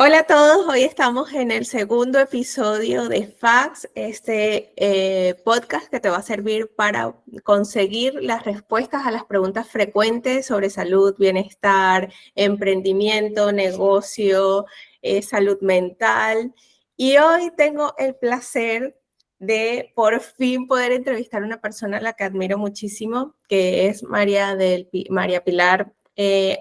Hola a todos, hoy estamos en el segundo episodio de Facts, podcast que te va a servir para conseguir las respuestas a las preguntas frecuentes sobre salud, bienestar, emprendimiento, negocio, salud mental. Y hoy tengo el placer de por fin poder entrevistar a una persona a la que admiro muchísimo, que es María Pilar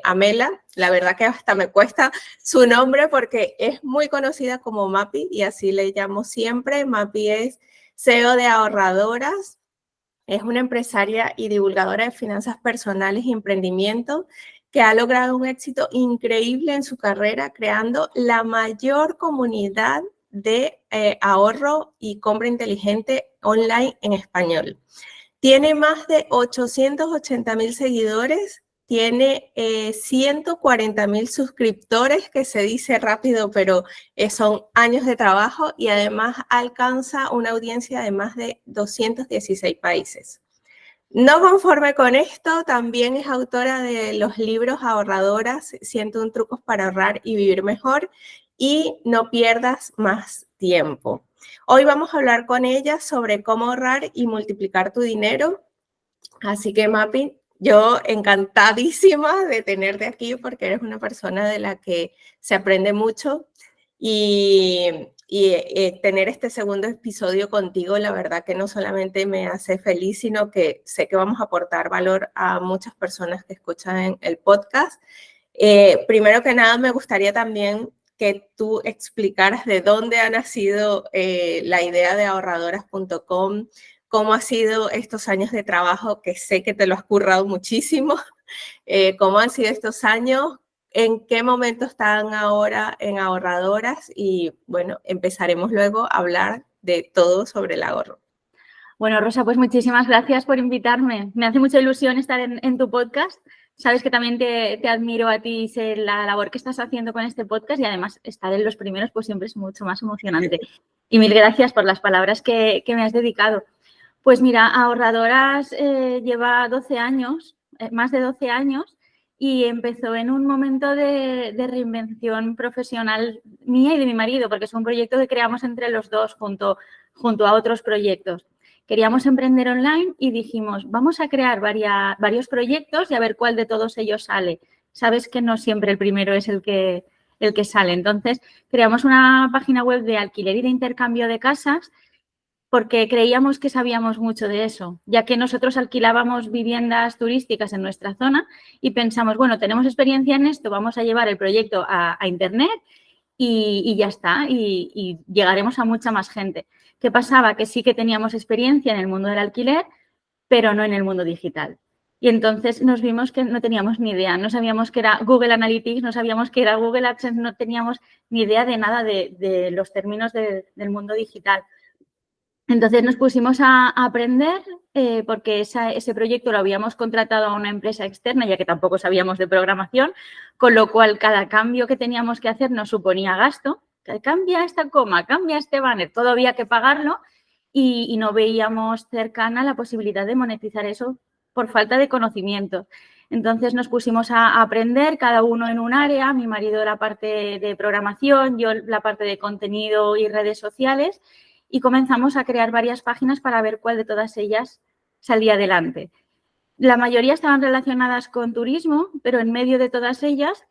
Amela. La verdad que hasta me cuesta su nombre porque es muy conocida como Mapi y así le llamo siempre. Mapi es CEO de Ahorradoras, es una empresaria y divulgadora de finanzas personales y emprendimiento que ha logrado un éxito increíble en su carrera creando la mayor comunidad de ahorro y compra inteligente online en español. Tiene más de 880,000 seguidores, tiene 140,000 suscriptores, que se dice rápido, pero son años de trabajo, y además alcanza una audiencia de más de 216 países. No conforme con esto, también es autora de los libros Ahorradoras, 101 trucos para ahorrar y vivir mejor, y No pierdas más tiempo. Hoy vamos a hablar con ella sobre cómo ahorrar y multiplicar tu dinero. Así que, Mapi, yo encantadísima de tenerte aquí porque eres una persona de la que se aprende mucho y tener este segundo episodio contigo, la verdad que no solamente me hace feliz, sino que sé que vamos a aportar valor a muchas personas que escuchan el podcast. Primero que nada, me gustaría también que tú explicaras de dónde ha nacido la idea de ahorradoras.com, cómo ha sido estos años de trabajo, que sé que te lo has currado muchísimo, cómo han sido estos años, en qué momento están ahora en Ahorradoras y bueno, empezaremos luego a hablar de todo sobre el ahorro. Bueno, Rosa, pues muchísimas gracias por invitarme. Me hace mucha ilusión estar en tu podcast. Sabes que también te admiro a ti y sé la labor que estás haciendo con este podcast y además estar en los primeros pues siempre es mucho más emocionante. Y mil gracias por las palabras que me has dedicado. Pues mira, Ahorradoras lleva 12 años, más de 12 años, y empezó en un momento de reinvención profesional mía y de mi marido, porque es un proyecto que creamos entre los dos junto a otros proyectos. Queríamos emprender online y dijimos, vamos a crear varios proyectos y a ver cuál de todos ellos sale. Sabes que no siempre el primero es el que sale. Entonces, creamos una página web de alquiler y de intercambio de casas porque creíamos que sabíamos mucho de eso, ya que nosotros alquilábamos viviendas turísticas en nuestra zona y pensamos, bueno, tenemos experiencia en esto, vamos a llevar el proyecto a Internet y ya está, y llegaremos a mucha más gente. ¿Qué pasaba? Que sí que teníamos experiencia en el mundo del alquiler, pero no en el mundo digital. Y entonces nos vimos que no teníamos ni idea, no sabíamos qué era Google Analytics, no sabíamos qué era Google AdSense, no teníamos ni idea de nada de los términos del mundo digital. Entonces nos pusimos a aprender porque ese proyecto lo habíamos contratado a una empresa externa, ya que tampoco sabíamos de programación, con lo cual cada cambio que teníamos que hacer nos suponía gasto. Cambia esta coma, cambia este banner, todo había que pagarlo y no veíamos cercana la posibilidad de monetizar eso por falta de conocimiento. Entonces nos pusimos a aprender, cada uno en un área, mi marido la parte de programación, yo la parte de contenido y redes sociales, y comenzamos a crear varias páginas para ver cuál de todas ellas salía adelante. La mayoría estaban relacionadas con turismo, pero en medio de todas ellas,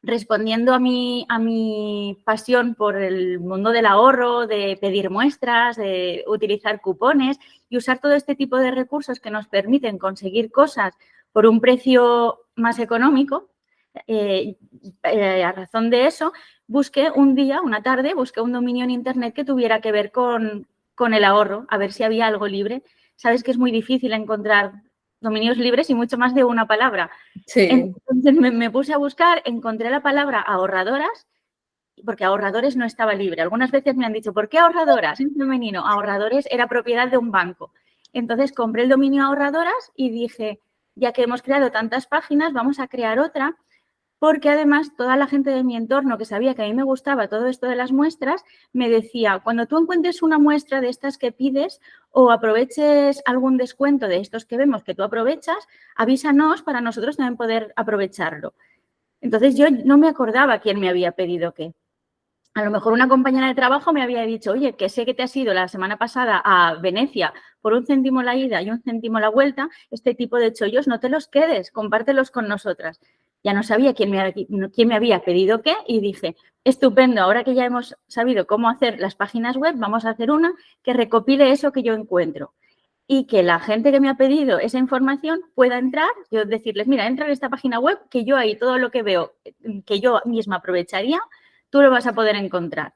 respondiendo a mi pasión por el mundo del ahorro, de pedir muestras, de utilizar cupones y usar todo este tipo de recursos que nos permiten conseguir cosas por un precio más económico, a razón de eso, busqué un día, una tarde, busqué un dominio en Internet que tuviera que ver con el ahorro, a ver si había algo libre. Sabes que es muy difícil encontrar dominios libres y mucho más de una palabra. Sí. Entonces me puse a buscar, encontré la palabra ahorradoras, porque ahorradores no estaba libre. Algunas veces me han dicho, ¿por qué ahorradoras? En femenino, ahorradores era propiedad de un banco. Entonces compré el dominio ahorradoras y dije, ya que hemos creado tantas páginas, vamos a crear otra, porque además toda la gente de mi entorno que sabía que a mí me gustaba todo esto de las muestras, me decía, cuando tú encuentres una muestra de estas que pides o aproveches algún descuento de estos que vemos que tú aprovechas, avísanos para nosotros también poder aprovecharlo. Entonces yo no me acordaba quién me había pedido qué. A lo mejor una compañera de trabajo me había dicho, oye, que sé que te has ido la semana pasada a Venecia por 1 céntimo la ida y 1 céntimo la vuelta, este tipo de chollos no te los quedes, compártelos con nosotras. Ya no sabía quién me había pedido qué y dije, estupendo, ahora que ya hemos sabido cómo hacer las páginas web, vamos a hacer una que recopile eso que yo encuentro. Y que la gente que me ha pedido esa información pueda entrar, yo decirles, mira, entra en esta página web, que yo ahí todo lo que veo, que yo misma aprovecharía, tú lo vas a poder encontrar.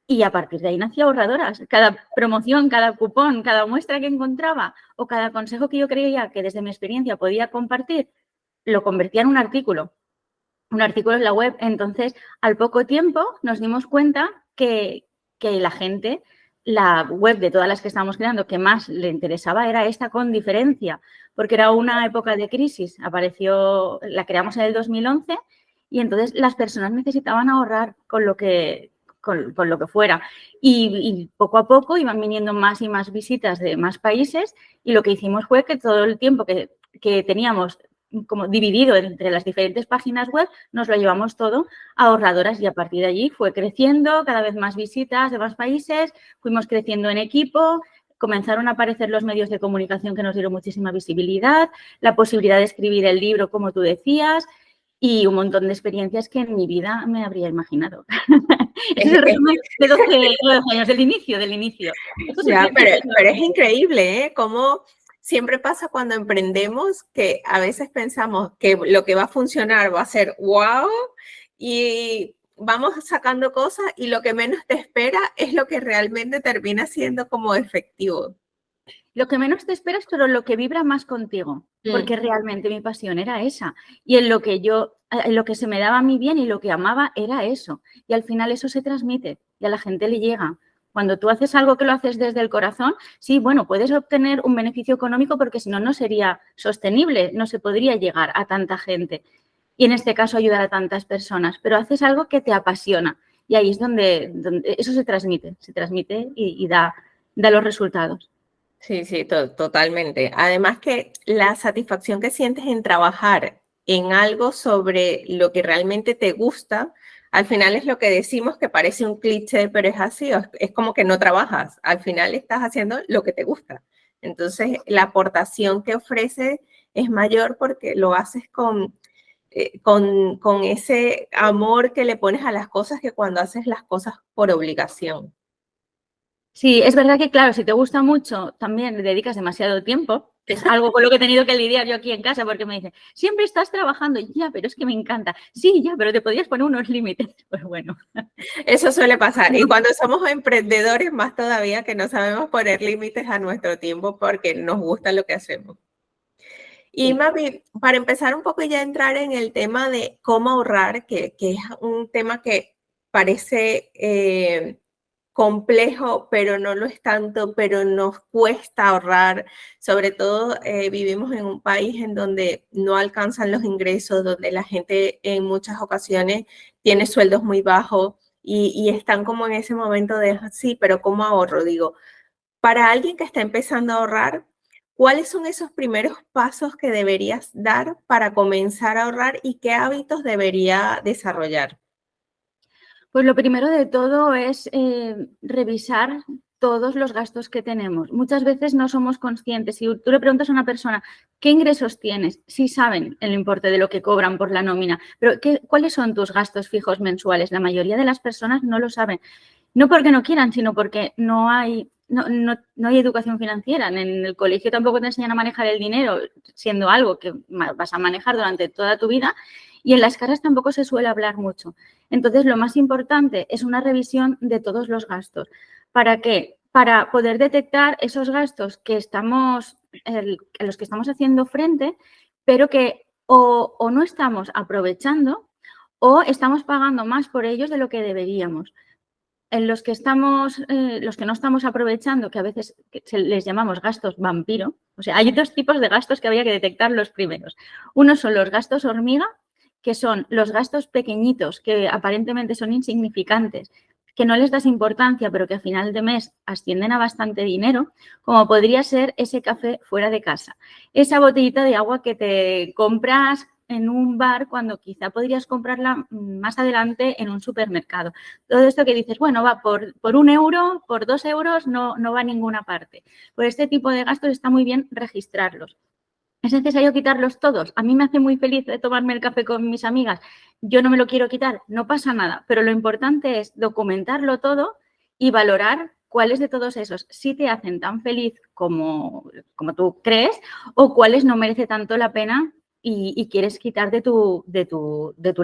Y a partir de ahí nació Ahorradoras. Cada promoción, cada cupón, cada muestra que encontraba o cada consejo que yo creía que desde mi experiencia podía compartir, lo convertía en un artículo en la web. Entonces, al poco tiempo nos dimos cuenta que la gente, la web de todas las que estábamos creando, que más le interesaba era esta con diferencia, porque era una época de crisis. La creamos en el 2011 y entonces las personas necesitaban ahorrar con lo que fuera. Y poco a poco iban viniendo más y más visitas de más países y lo que hicimos fue que todo el tiempo que teníamos como dividido entre las diferentes páginas web, nos lo llevamos todo a Ahorradoras y a partir de allí fue creciendo, cada vez más visitas de más países, fuimos creciendo en equipo, comenzaron a aparecer los medios de comunicación que nos dieron muchísima visibilidad, la posibilidad de escribir el libro, como tú decías, y un montón de experiencias que en mi vida me habría imaginado. Ese es el resumen de 12 años, del inicio. Ya, pero es increíble, ¿eh? Cómo siempre pasa cuando emprendemos que a veces pensamos que lo que va a funcionar va a ser wow y vamos sacando cosas y lo que menos te espera es lo que realmente termina siendo como efectivo. Lo que menos te esperas, pero lo que vibra más contigo, porque realmente mi pasión era esa. Y en lo que se me daba a mí bien y lo que amaba era eso. Y al final eso se transmite y a la gente le llega. Cuando tú haces algo que lo haces desde el corazón, sí, bueno, puedes obtener un beneficio económico porque si no, no sería sostenible, no se podría llegar a tanta gente. Y en este caso ayudar a tantas personas, pero haces algo que te apasiona. Y ahí es donde eso se transmite y da los resultados. Sí, sí, totalmente. Además que la satisfacción que sientes en trabajar en algo sobre lo que realmente te gusta, al final es lo que decimos que parece un cliché, pero es así, es como que no trabajas, al final estás haciendo lo que te gusta. Entonces, la aportación que ofrece es mayor porque lo haces con ese amor que le pones a las cosas que cuando haces las cosas por obligación. Sí, es verdad que, claro, si te gusta mucho, también le dedicas demasiado tiempo, que es algo con lo que he tenido que lidiar yo aquí en casa, porque me dicen, siempre estás trabajando, ya, pero es que me encanta. Sí, ya, pero te podrías poner unos límites. Pues bueno. Eso suele pasar. Y cuando somos emprendedores, más todavía que no sabemos poner límites a nuestro tiempo porque nos gusta lo que hacemos. Y Mavi, para empezar un poco ya a entrar en el tema de cómo ahorrar, que es un tema que parece complejo, pero no lo es tanto, pero nos cuesta ahorrar. Sobre todo vivimos en un país en donde no alcanzan los ingresos, donde la gente en muchas ocasiones tiene sueldos muy bajos y están como en ese momento de, sí, pero ¿cómo ahorro? Digo, para alguien que está empezando a ahorrar, ¿cuáles son esos primeros pasos que deberías dar para comenzar a ahorrar y qué hábitos debería desarrollar? Pues lo primero de todo es revisar todos los gastos que tenemos. Muchas veces no somos conscientes. Si tú le preguntas a una persona, ¿qué ingresos tienes? Sí saben el importe de lo que cobran por la nómina, pero ¿cuáles son tus gastos fijos mensuales? La mayoría de las personas no lo saben. No porque no quieran, sino porque no hay educación financiera. En el colegio tampoco te enseñan a manejar el dinero, siendo algo que vas a manejar durante toda tu vida. Y en las caras tampoco se suele hablar mucho. Entonces, lo más importante es una revisión de todos los gastos. ¿Para qué? Para poder detectar esos gastos a los que estamos haciendo frente, pero que o no estamos aprovechando o estamos pagando más por ellos de lo que deberíamos. En los que no estamos aprovechando, que a veces les llamamos gastos vampiro, o sea, hay 2 tipos de gastos que habría que detectar los primeros. Unos son los gastos hormiga, que son los gastos pequeñitos, que aparentemente son insignificantes, que no les das importancia, pero que a final de mes ascienden a bastante dinero, como podría ser ese café fuera de casa, esa botellita de agua que te compras en un bar cuando quizá podrías comprarla más adelante en un supermercado. Todo esto que dices, bueno, va por 1 euro, por 2 euros, no va a ninguna parte. Por este tipo de gastos está muy bien registrarlos. ¿Es necesario quitarlos todos? A mí me hace muy feliz tomarme el café con mis amigas. Yo no me lo quiero quitar, no pasa nada. Pero lo importante es documentarlo todo y valorar cuáles de todos esos sí te hacen tan feliz como tú crees o cuáles no merece tanto la pena y quieres quitar de tu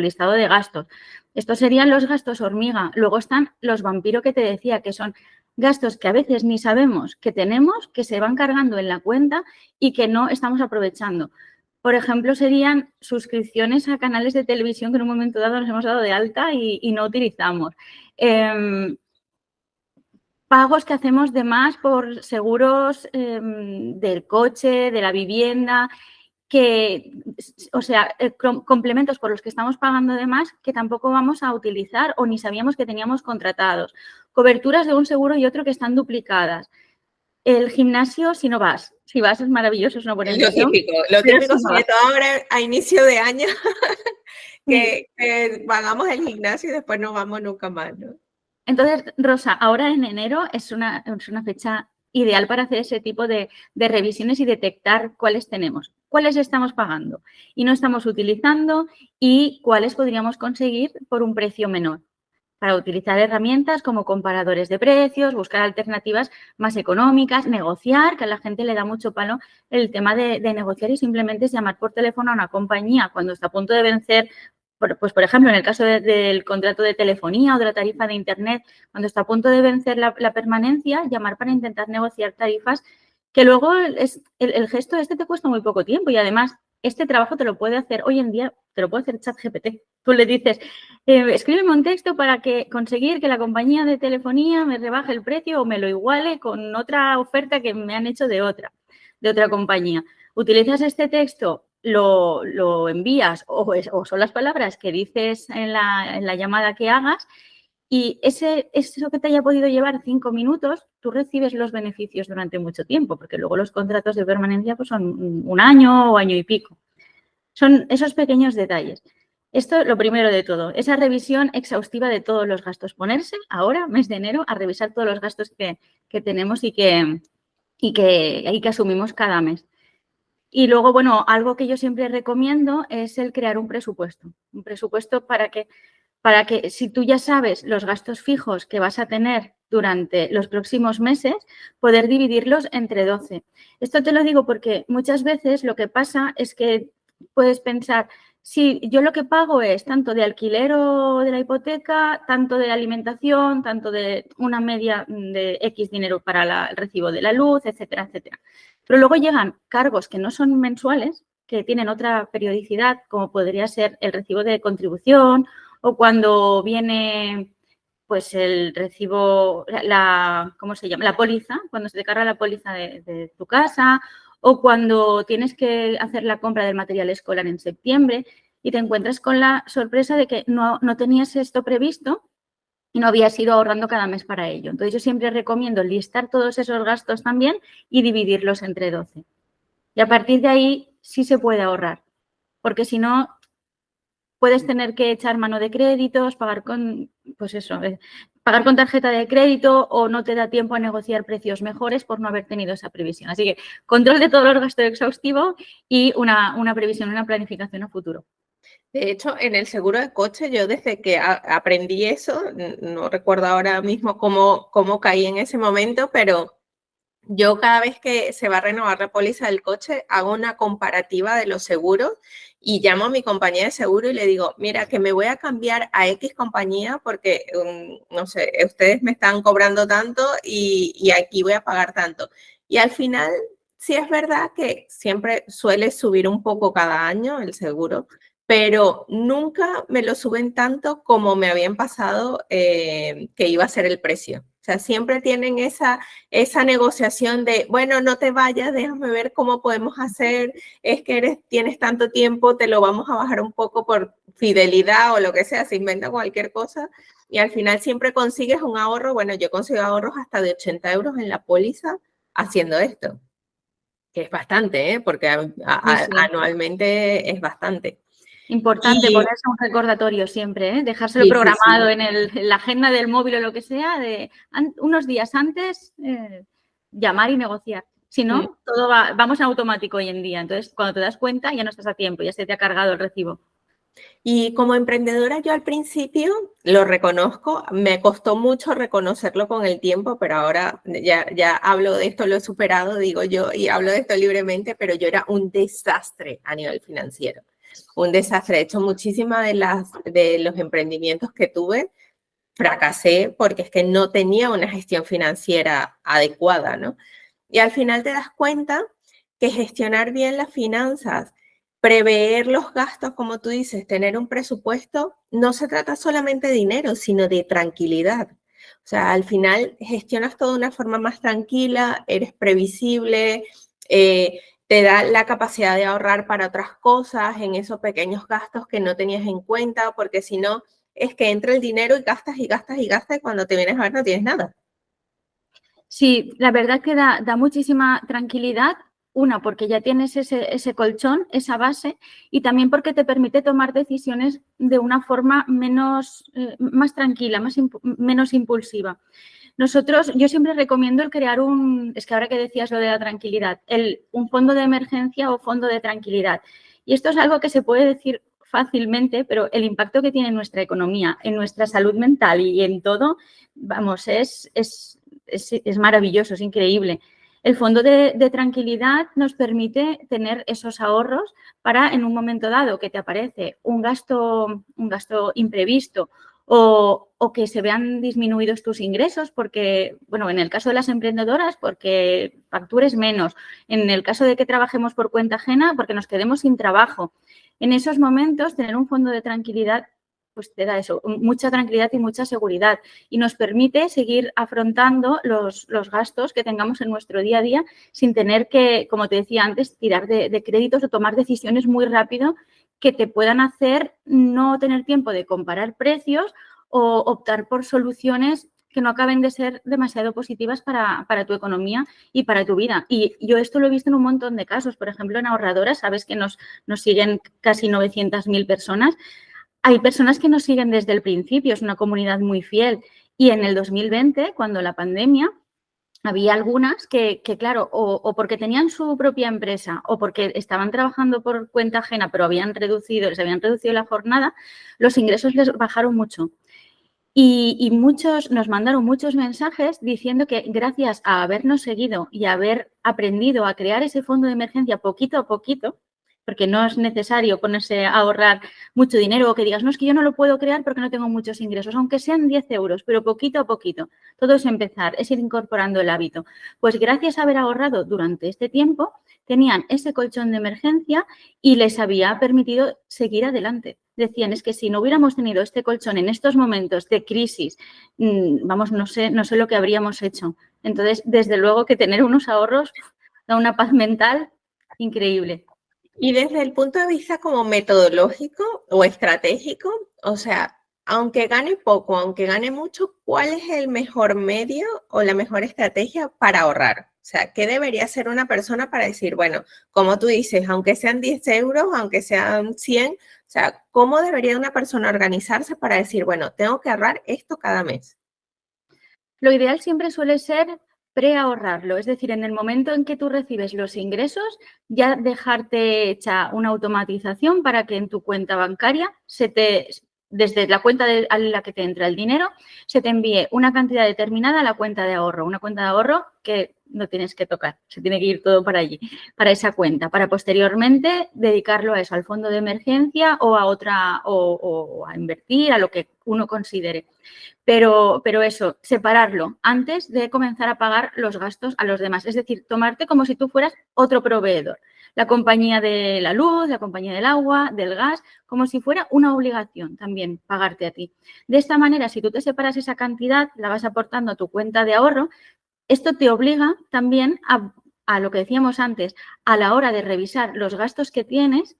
listado de gastos. Estos serían los gastos hormiga. Luego están los vampiro que te decía, que son gastos que a veces ni sabemos que tenemos, que se van cargando en la cuenta y que no estamos aprovechando. Por ejemplo, serían suscripciones a canales de televisión que en un momento dado nos hemos dado de alta y no utilizamos. Pagos que hacemos de más por seguros del coche, de la vivienda, o sea, complementos por los que estamos pagando de más que tampoco vamos a utilizar o ni sabíamos que teníamos contratados. Coberturas de un seguro y otro que están duplicadas. El gimnasio, si no vas. Si vas es maravilloso, es una buena inversión. Lo típico, sobre todo ahora a inicio de año, que pagamos el gimnasio y después no vamos nunca más, ¿no? Entonces, Rosa, ahora en enero es una fecha ideal para hacer ese tipo de revisiones y detectar cuáles tenemos, cuáles estamos pagando y no estamos utilizando y cuáles podríamos conseguir por un precio menor. Para utilizar herramientas como comparadores de precios, buscar alternativas más económicas, negociar, que a la gente le da mucho palo el tema de negociar y simplemente es llamar por teléfono a una compañía cuando está a punto de vencer, pues por ejemplo, en el caso del contrato de telefonía o de la tarifa de Internet, cuando está a punto de vencer la permanencia, llamar para intentar negociar tarifas que luego el gesto este te cuesta muy poco tiempo y además este trabajo te lo puede hacer hoy en día, te lo puede hacer ChatGPT. Tú le dices, escríbeme un texto para conseguir que la compañía de telefonía me rebaje el precio o me lo iguale con otra oferta que me han hecho de otra compañía. Utilizas este texto, lo envías o son las palabras que dices en la llamada que hagas y eso que te haya podido llevar 5 minutos, tú recibes los beneficios durante mucho tiempo, porque luego los contratos de permanencia pues, son 1 año o año y pico. Son esos pequeños detalles. Esto lo primero de todo, esa revisión exhaustiva de todos los gastos. Ponerse ahora, mes de enero, a revisar todos los gastos que tenemos y que asumimos cada mes. Y luego, bueno, algo que yo siempre recomiendo es el crear un presupuesto. Un presupuesto para que si tú ya sabes los gastos fijos que vas a tener durante los próximos meses, poder dividirlos entre 12. Esto te lo digo porque muchas veces lo que pasa es que puedes pensar, si yo lo que pago es tanto de alquiler o de la hipoteca, tanto de la alimentación, tanto de una media de X dinero para el recibo de la luz, etcétera, etcétera. Pero luego llegan cargos que no son mensuales, que tienen otra periodicidad, como podría ser el recibo de contribución o cuando viene pues el recibo, ¿cómo se llama? La póliza, cuando se te carga la póliza de tu casa o cuando tienes que hacer la compra del material escolar en septiembre y te encuentras con la sorpresa de que no tenías esto previsto y no habías ido ahorrando cada mes para ello. Entonces, yo siempre recomiendo listar todos esos gastos también y dividirlos entre 12. Y a partir de ahí sí se puede ahorrar, porque si no, puedes tener que echar mano de créditos, pagar con tarjeta de crédito o no te da tiempo a negociar precios mejores por no haber tenido esa previsión. Así que control de todos los gastos exhaustivo y una previsión, una planificación a futuro. De hecho, en el seguro de coche, yo desde que aprendí eso, no recuerdo ahora mismo cómo caí en ese momento, pero yo cada vez que se va a renovar la póliza del coche, hago una comparativa de los seguros y llamo a mi compañía de seguro y le digo, mira, que me voy a cambiar a X compañía porque, no sé, ustedes me están cobrando tanto y aquí voy a pagar tanto. Y al final, sí es verdad que siempre suele subir un poco cada año el seguro, pero nunca me lo suben tanto como me habían pasado que iba a ser el precio. O sea, siempre tienen esa negociación de, bueno, no te vayas, déjame ver cómo podemos hacer, es que tienes tanto tiempo, te lo vamos a bajar un poco por fidelidad o lo que sea, se inventa cualquier cosa y al final siempre consigues un ahorro. Bueno, yo consigo ahorros hasta de 80 euros en la póliza haciendo esto, que es bastante, porque Sí. anualmente es bastante. Importante Y ponerse un recordatorio siempre, ¿eh? Dejárselo sí, sí, programado sí. en la agenda del móvil o lo que sea, de unos días antes llamar y negociar. Si Mm. no, vamos en automático hoy en día. Entonces, cuando te das cuenta, ya no estás a tiempo, ya se te ha cargado el recibo. Y como emprendedora, yo al principio lo reconozco, me costó mucho reconocerlo con el tiempo, pero ahora ya hablo de esto, lo he superado, digo yo, y hablo de esto libremente, pero yo era un desastre a nivel financiero, un desastre. De hecho, muchísimas de los emprendimientos que tuve fracasé porque es que no tenía una gestión financiera adecuada, ¿no? Y al final te das cuenta que gestionar bien las finanzas, prever los gastos, como tú dices, tener un presupuesto, no se trata solamente de dinero, sino de tranquilidad. O sea, al final gestionas todo de una forma más tranquila, eres previsible, te da la capacidad de ahorrar para otras cosas en esos pequeños gastos que no tenías en cuenta, porque si no, es que entra el dinero y gastas y gastas y gastas y cuando te vienes a ver no tienes nada. Sí, la verdad que da muchísima tranquilidad. Una, porque ya tienes ese colchón, esa base, y también porque te permite tomar decisiones de una forma más tranquila, menos impulsiva. Yo siempre recomiendo el crear es que ahora que decías lo de la tranquilidad, un fondo de emergencia o fondo de tranquilidad. Y esto es algo que se puede decir fácilmente, pero el impacto que tiene en nuestra economía, en nuestra salud mental y en todo, vamos, es maravilloso, es increíble. El fondo de tranquilidad nos permite tener esos ahorros para en un momento dado que te aparece un gasto imprevisto o que se vean disminuidos tus ingresos porque, bueno, en el caso de las emprendedoras, porque factures menos, en el caso de que trabajemos por cuenta ajena, porque nos quedemos sin trabajo. En esos momentos, tener un fondo de tranquilidad pues te da eso, mucha tranquilidad y mucha seguridad y nos permite seguir afrontando los gastos que tengamos en nuestro día a día sin tener que, como te decía antes, tirar de créditos o tomar decisiones muy rápido que te puedan hacer no tener tiempo de comparar precios o optar por soluciones que no acaben de ser demasiado positivas para tu economía y para tu vida. Y yo esto lo he visto en un montón de casos. Por ejemplo, en Ahorradoras, sabes que nos siguen casi 900.000 personas. Hay personas que nos siguen desde el principio, es una comunidad muy fiel. Y en el 2020, cuando la pandemia, había algunas que claro, o porque tenían su propia empresa o porque estaban trabajando por cuenta ajena, pero les habían reducido la jornada, los ingresos les bajaron mucho. Y muchos nos mandaron muchos mensajes diciendo que gracias a habernos seguido y haber aprendido a crear ese fondo de emergencia poquito a poquito, porque no es necesario ponerse a ahorrar mucho dinero o que digas, no, es que yo no lo puedo crear porque no tengo muchos ingresos, aunque sean 10 euros, pero poquito a poquito. Todo es empezar, es ir incorporando el hábito. Pues gracias a haber ahorrado durante este tiempo, tenían ese colchón de emergencia y les había permitido seguir adelante. Decían, es que si no hubiéramos tenido este colchón en estos momentos de crisis, vamos, no sé lo que habríamos hecho. Entonces, desde luego que tener unos ahorros da una paz mental increíble. Y desde el punto de vista como metodológico o estratégico, o sea, aunque gane poco, aunque gane mucho, ¿cuál es el mejor medio o la mejor estrategia para ahorrar? O sea, ¿qué debería hacer una persona para decir, bueno, como tú dices, aunque sean 10 euros, aunque sean 100, o sea, ¿cómo debería una persona organizarse para decir, bueno, tengo que ahorrar esto cada mes? Lo ideal siempre suele ser preahorrarlo, es decir, en el momento en que tú recibes los ingresos, ya dejarte hecha una automatización para que en tu cuenta bancaria desde la cuenta a la que te entra el dinero, se te envíe una cantidad determinada a la cuenta de ahorro, una cuenta de ahorro que no tienes que tocar, se tiene que ir todo para allí, para esa cuenta, para posteriormente dedicarlo a eso, al fondo de emergencia o a otra, o a invertir, a lo que uno considere. Pero eso, separarlo antes de comenzar a pagar los gastos a los demás. Es decir, tomarte como si tú fueras otro proveedor. La compañía de la luz, la compañía del agua, del gas, como si fuera una obligación también pagarte a ti. De esta manera, si tú te separas esa cantidad, la vas aportando a tu cuenta de ahorro, esto te obliga también a lo que decíamos antes, a la hora de revisar los gastos que tienes,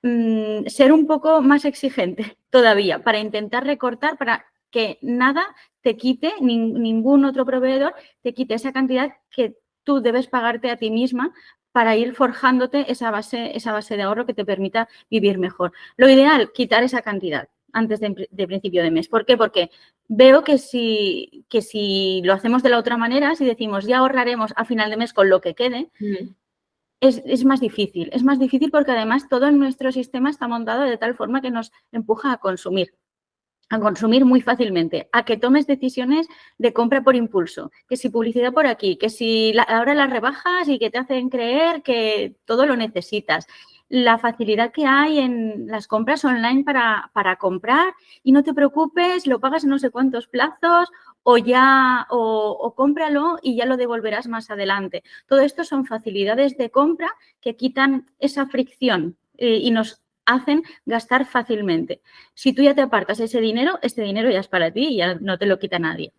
ser un poco más exigente todavía para intentar recortar, para que nada te quite, ningún otro proveedor te quite esa cantidad que tú debes pagarte a ti misma para ir forjándote esa base de ahorro que te permita vivir mejor. Lo ideal, quitar esa cantidad antes de principio de mes. ¿Por qué? Porque veo que si lo hacemos de la otra manera, si decimos ya ahorraremos a final de mes con lo que quede, es más difícil. Es más difícil porque además todo nuestro sistema está montado de tal forma que nos empuja a consumir muy fácilmente, a que tomes decisiones de compra por impulso, que si publicidad por aquí, que si ahora las rebajas y que te hacen creer que todo lo necesitas. La facilidad que hay en las compras online para comprar y no te preocupes, lo pagas en no sé cuántos plazos o cómpralo y ya lo devolverás más adelante. Todo esto son facilidades de compra que quitan esa fricción y nos hacen gastar fácilmente. Si tú ya te apartas ese dinero, este dinero ya es para ti y ya no te lo quita nadie.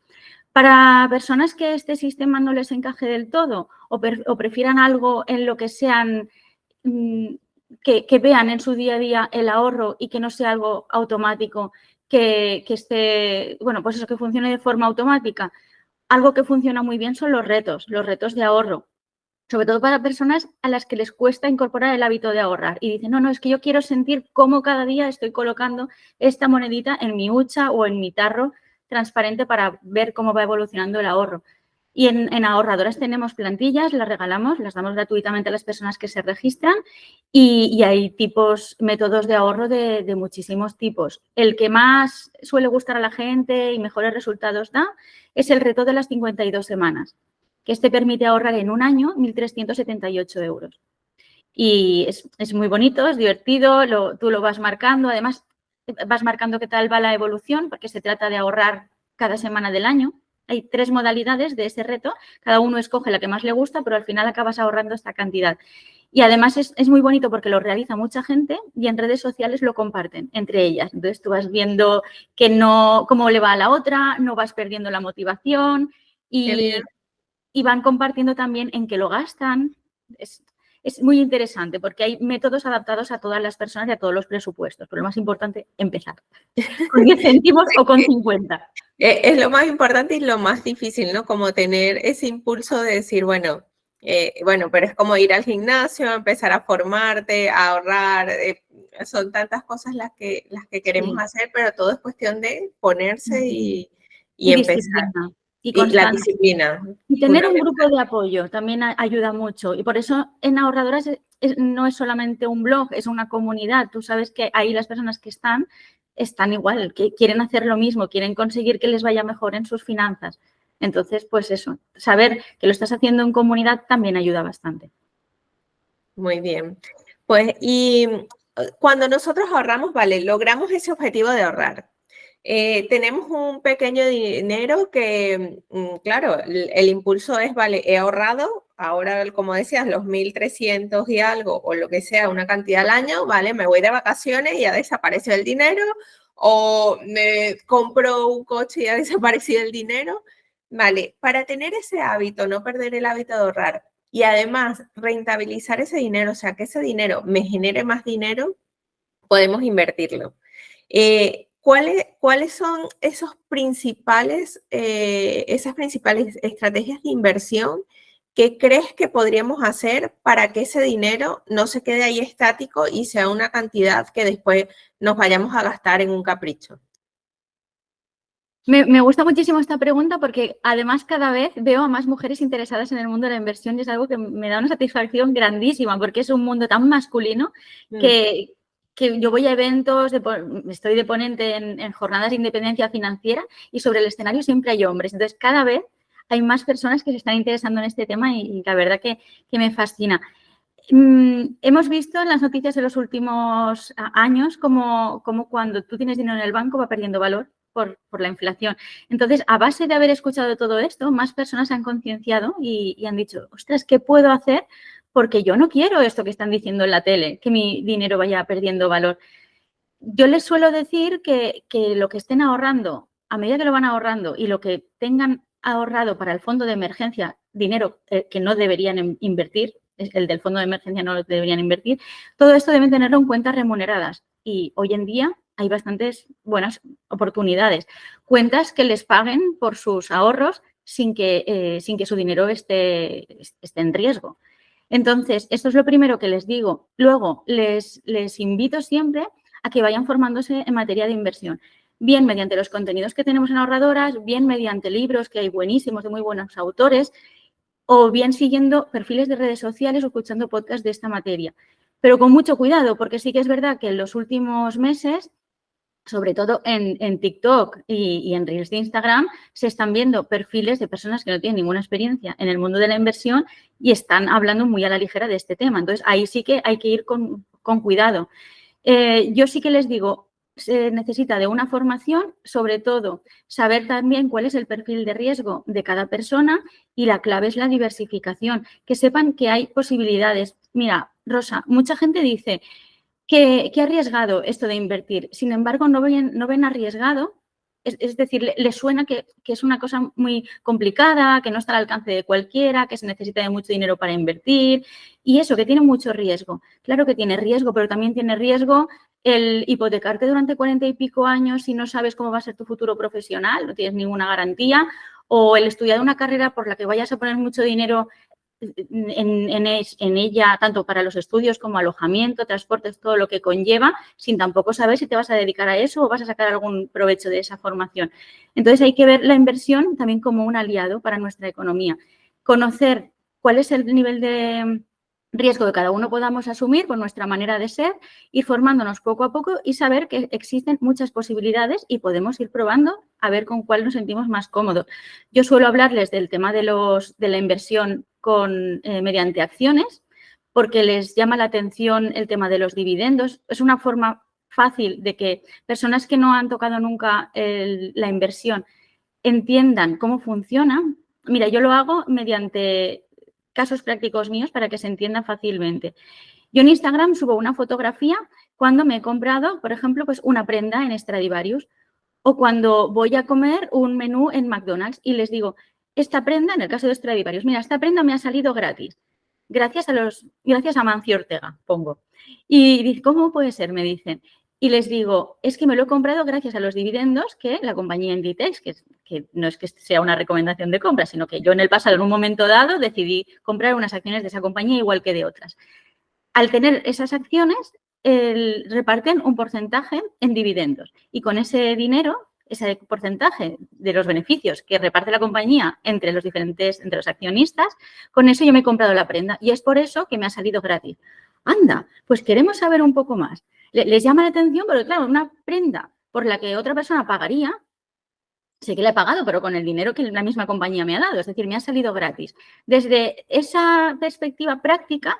Para personas que este sistema no les encaje del todo o prefieran algo en lo que sean, que vean en su día a día el ahorro y que no sea algo automático, que esté, bueno, pues eso, que funcione de forma automática. Algo que funciona muy bien son los retos de ahorro. Sobre todo para personas a las que les cuesta incorporar el hábito de ahorrar y dicen, no, es que yo quiero sentir cómo cada día estoy colocando esta monedita en mi hucha o en mi tarro transparente para ver cómo va evolucionando el ahorro. Y en ahorradoras tenemos plantillas, las regalamos, las damos gratuitamente a las personas que se registran y hay métodos de ahorro de muchísimos tipos. El que más suele gustar a la gente y mejores resultados da es el reto de las 52 semanas, que este permite ahorrar en un año 1.378 euros. Y es muy bonito, es divertido, tú lo vas marcando, además vas marcando qué tal va la evolución, porque se trata de ahorrar cada semana del año. Hay 3 modalidades de ese reto, cada uno escoge la que más le gusta, pero al final acabas ahorrando esta cantidad. Y además es muy bonito porque lo realiza mucha gente y en redes sociales lo comparten entre ellas. Entonces tú vas viendo cómo le va a la otra, no vas perdiendo la motivación y van compartiendo también en qué lo gastan. Es muy interesante porque hay métodos adaptados a todas las personas y a todos los presupuestos. Pero lo más importante, empezar. Con 10 céntimos o con 50. Es lo más importante y lo más difícil, ¿no? Como tener ese impulso de decir, bueno, pero es como ir al gimnasio, empezar a formarte, a ahorrar. Son tantas cosas las que queremos hacer, pero todo es cuestión de ponerse y empezar. Disciplina. Y la disciplina. Y tener un grupo de apoyo también ayuda mucho. Y por eso en Ahorradoras no es solamente un blog, es una comunidad. Tú sabes que ahí las personas que están igual, que quieren hacer lo mismo, quieren conseguir que les vaya mejor en sus finanzas. Entonces, pues eso, saber que lo estás haciendo en comunidad también ayuda bastante. Muy bien. Pues, y cuando nosotros ahorramos, vale, logramos ese objetivo de ahorrar. Tenemos un pequeño dinero que, claro, el impulso es, vale, he ahorrado, ahora, como decías, los 1.300 y algo, o lo que sea, una cantidad al año, vale, me voy de vacaciones y ya desapareció el dinero, o me compro un coche y ya desapareció el dinero. Vale, para tener ese hábito, no perder el hábito de ahorrar y además rentabilizar ese dinero, o sea, que ese dinero me genere más dinero, podemos invertirlo. ¿Cuáles son esas principales estrategias de inversión que crees que podríamos hacer para que ese dinero no se quede ahí estático y sea una cantidad que después nos vayamos a gastar en un capricho? Me gusta muchísimo esta pregunta porque además cada vez veo a más mujeres interesadas en el mundo de la inversión y es algo que me da una satisfacción grandísima porque es un mundo tan masculino que yo voy a eventos, estoy de ponente en jornadas de independencia financiera y sobre el escenario siempre hay hombres. Entonces, cada vez hay más personas que se están interesando en este tema y la verdad que me fascina. Hemos visto en las noticias de los últimos años como cuando tú tienes dinero en el banco va perdiendo valor por la inflación. Entonces, a base de haber escuchado todo esto, más personas se han concienciado y han dicho, ostras, ¿qué puedo hacer? Porque yo no quiero esto que están diciendo en la tele, que mi dinero vaya perdiendo valor. Yo les suelo decir que lo que estén ahorrando, a medida que lo van ahorrando y lo que tengan ahorrado para el fondo de emergencia, dinero que no deberían invertir, el del fondo de emergencia no lo deberían invertir, todo esto deben tenerlo en cuentas remuneradas. Y hoy en día hay bastantes buenas oportunidades. Cuentas que les paguen por sus ahorros sin que su dinero esté en riesgo. Entonces, esto es lo primero que les digo. Luego, les invito siempre a que vayan formándose en materia de inversión, bien mediante los contenidos que tenemos en Ahorradoras, bien mediante libros que hay buenísimos de muy buenos autores, o bien siguiendo perfiles de redes sociales o escuchando podcasts de esta materia. Pero con mucho cuidado, porque sí que es verdad que en los últimos meses, sobre todo en TikTok y en Reels de Instagram, se están viendo perfiles de personas que no tienen ninguna experiencia en el mundo de la inversión y están hablando muy a la ligera de este tema. Entonces, ahí sí que hay que ir con cuidado. Yo sí que les digo, se necesita de una formación, sobre todo saber también cuál es el perfil de riesgo de cada persona y la clave es la diversificación, que sepan que hay posibilidades. Mira, Rosa, mucha gente dice que arriesgado esto de invertir, sin embargo no ven arriesgado, es decir, les suena que es una cosa muy complicada, que no está al alcance de cualquiera, que se necesita de mucho dinero para invertir y eso, que tiene mucho riesgo. Claro que tiene riesgo, pero también tiene riesgo el hipotecarte durante 40 y pico años si no sabes cómo va a ser tu futuro profesional, no tienes ninguna garantía, o el estudiar una carrera por la que vayas a poner mucho dinero en ella, tanto para los estudios como alojamiento, transportes, todo lo que conlleva, sin tampoco saber si te vas a dedicar a eso o vas a sacar algún provecho de esa formación. Entonces, hay que ver la inversión también como un aliado para nuestra economía. Conocer cuál es el nivel de riesgo que cada uno podamos asumir con nuestra manera de ser, ir formándonos poco a poco y saber que existen muchas posibilidades y podemos ir probando a ver con cuál nos sentimos más cómodos. Yo suelo hablarles del tema de la inversión mediante acciones porque les llama la atención el tema de los dividendos. Es una forma fácil de que personas que no han tocado nunca la inversión entiendan cómo funciona. Mira, yo lo hago mediante casos prácticos míos para que se entienda fácilmente. Yo en Instagram subo una fotografía cuando me he comprado, por ejemplo, pues una prenda en Stradivarius o cuando voy a comer un menú en McDonald's y les digo, esta prenda, en el caso de Stradivarius, mira, esta prenda me ha salido gratis, gracias a Mancio Ortega, pongo. Y dice, ¿cómo puede ser? Me dicen. Y les digo, es que me lo he comprado gracias a los dividendos que la compañía Inditex, que no es que sea una recomendación de compra, sino que yo en el pasado, en un momento dado, decidí comprar unas acciones de esa compañía igual que de otras. Al tener esas acciones, reparten un porcentaje en dividendos y con ese dinero, ese porcentaje de los beneficios que reparte la compañía entre los accionistas, con eso yo me he comprado la prenda y es por eso que me ha salido gratis. Anda, pues queremos saber un poco más. Les llama la atención, pero claro, una prenda por la que otra persona pagaría, sé que la he pagado, pero con el dinero que la misma compañía me ha dado, es decir, me ha salido gratis. Desde esa perspectiva práctica,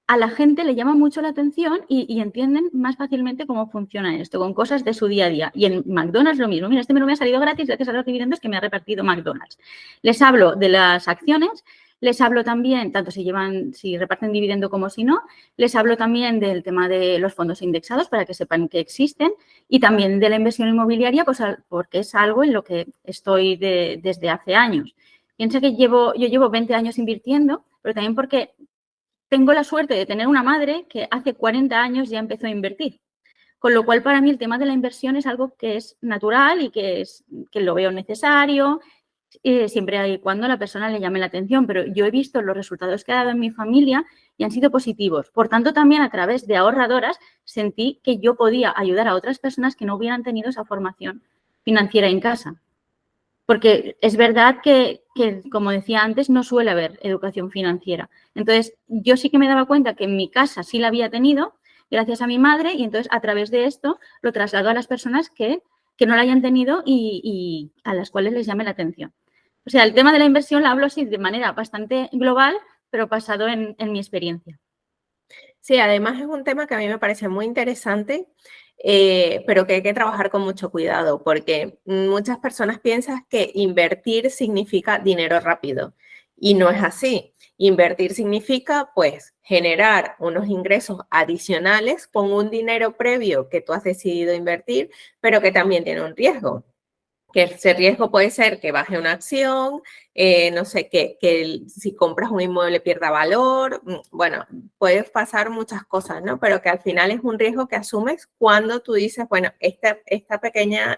a la gente le llama mucho la atención y entienden más fácilmente cómo funciona esto, con cosas de su día a día. Y en McDonald's lo mismo. Mira, este menú me ha salido gratis gracias a los dividendos que me ha repartido McDonald's. Les hablo de las acciones, les hablo también, tanto si reparten dividendo como si no, les hablo también del tema de los fondos indexados para que sepan que existen y también de la inversión inmobiliaria, pues, porque es algo en lo que estoy desde hace años. Piensa que yo llevo 20 años invirtiendo, pero también porque tengo la suerte de tener una madre que hace 40 años ya empezó a invertir. Con lo cual, para mí, el tema de la inversión es algo que es natural y que lo veo necesario, siempre y cuando a la persona le llame la atención. Pero yo he visto los resultados que ha dado en mi familia y han sido positivos. Por tanto, también a través de Ahorradoras sentí que yo podía ayudar a otras personas que no hubieran tenido esa formación financiera en casa. Porque es verdad que, como decía antes, no suele haber educación financiera. Entonces, yo sí que me daba cuenta que en mi casa sí la había tenido, gracias a mi madre, y entonces a través de esto lo traslado a las personas que no la hayan tenido y a las cuales les llame la atención. O sea, el tema de la inversión la hablo así de manera bastante global, pero basado en mi experiencia. Sí, además es un tema que a mí me parece muy interesante, pero que hay que trabajar con mucho cuidado, porque muchas personas piensan que invertir significa dinero rápido y no es así. Invertir significa, pues, generar unos ingresos adicionales con un dinero previo que tú has decidido invertir, pero que también tiene un riesgo. Que ese riesgo puede ser que baje una acción, no sé, que si compras un inmueble pierda valor, bueno, puede pasar muchas cosas, ¿no? Pero que al final es un riesgo que asumes cuando tú dices, bueno, este pequeño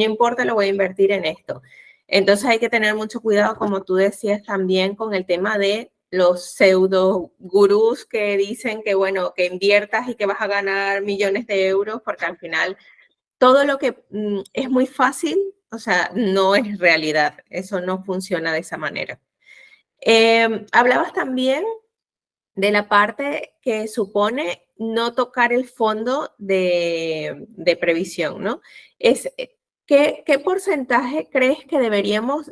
importe lo voy a invertir en esto. Entonces hay que tener mucho cuidado, como tú decías también, con el tema de los pseudo gurús que dicen que, bueno, que inviertas y que vas a ganar millones de euros, porque al final todo lo que es muy fácil, o sea, no es realidad. Eso no funciona de esa manera. Hablabas también de la parte que supone no tocar el fondo de previsión, ¿no? ¿Qué porcentaje crees que deberíamos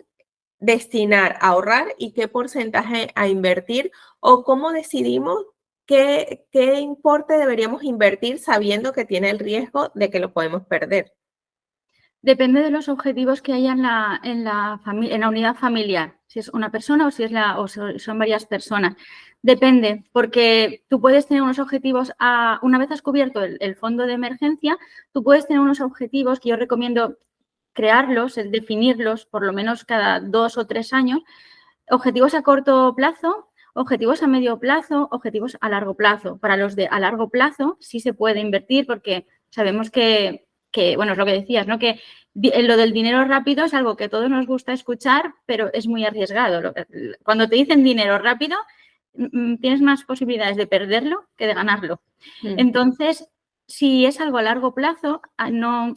destinar a ahorrar y qué porcentaje a invertir? ¿O cómo decidimos qué importe deberíamos invertir sabiendo que tiene el riesgo de que lo podemos perder? Depende de los objetivos que haya en la unidad familiar, si es una persona o si son varias personas. Depende, porque tú puedes tener unos objetivos, una vez has cubierto el fondo de emergencia, tú puedes tener unos objetivos que yo recomiendo crearlos, definirlos por lo menos cada 2 o 3 años, objetivos a corto plazo, objetivos a medio plazo, objetivos a largo plazo. Para los de a largo plazo sí se puede invertir porque sabemos que bueno, es lo que decías, ¿no? Que lo del dinero rápido es algo que a todos nos gusta escuchar, pero es muy arriesgado. Cuando te dicen dinero rápido, tienes más posibilidades de perderlo que de ganarlo. Entonces, si es algo a largo plazo, no